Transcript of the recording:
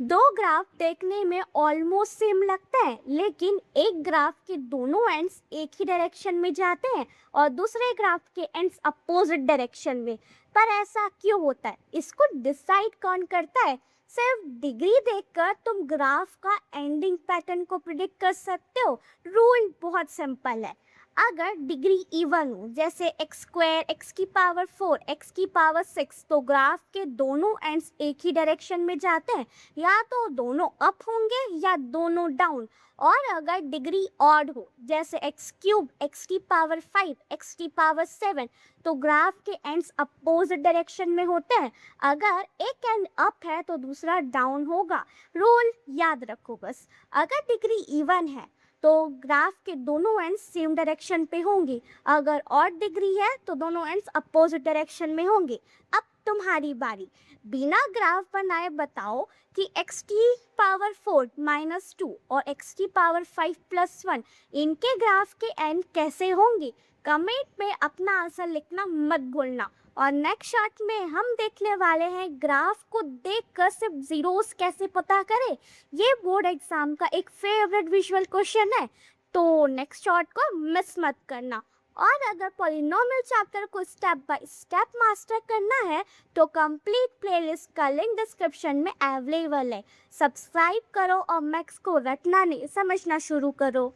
दो ग्राफ देखने में ऑलमोस्ट सेम लगते हैं, लेकिन एक ग्राफ के दोनों एंड्स एक ही डायरेक्शन में जाते हैं और दूसरे ग्राफ के एंड्स अपोजिट डायरेक्शन में। पर ऐसा क्यों होता है, इसको डिसाइड कौन करता है? सिर्फ डिग्री देखकर तुम ग्राफ का एंडिंग पैटर्न को प्रिडिक्ट कर सकते हो। रूल बहुत सिंपल है। अगर डिग्री इवन हो, जैसे एक्स स्क्वायर, एक्स की पावर 4, एक्स की पावर 6, तो ग्राफ के दोनों एंड्स एक ही डायरेक्शन में जाते हैं, या तो दोनों अप होंगे या दोनों डाउन। और अगर डिग्री ऑड हो, जैसे एक्स क्यूब, एक्स की पावर 5, एक्स की पावर 7, तो ग्राफ के एंड्स अपोजिट डायरेक्शन में होते हैं। अगर एक एंड अप है तो दूसरा डाउन होगा। रूल याद रखो बस। अगर डिग्री इवन है तो ग्राफ के दोनों एंड्स सेम डायरेक्शन पे होंगे। अगर ऑड डिग्री है तो दोनों एंड्स अपोजिट डायरेक्शन में होंगे। अब तुम्हारी बारी। बिना ग्राफ बनाए बताओ कि x की पावर 4 माइनस 2 और x की पावर 5 प्लस 1, इनके ग्राफ के एंड कैसे होंगे? कमेंट में अपना आंसर लिखना मत भूलना। और नेक्स्ट शॉट में हम देखने वाले हैं ग्राफ को देखकर सिर्फ जीरोस कैसे पता करें। ये बोर्ड एग्जाम का एक फेवरेट विजुअल क्वेश्चन है, तो नेक्स्ट शॉट को मिस मत करना। और अगर पॉलिनोमियल चैप्टर को स्टेप बाय स्टेप मास्टर करना है तो कंप्लीट प्लेलिस्ट का लिंक डिस्क्रिप्शन में अवेलेबल है। सब्सक्राइब करो और मैथ्स को रटना नहीं, समझना शुरू करो।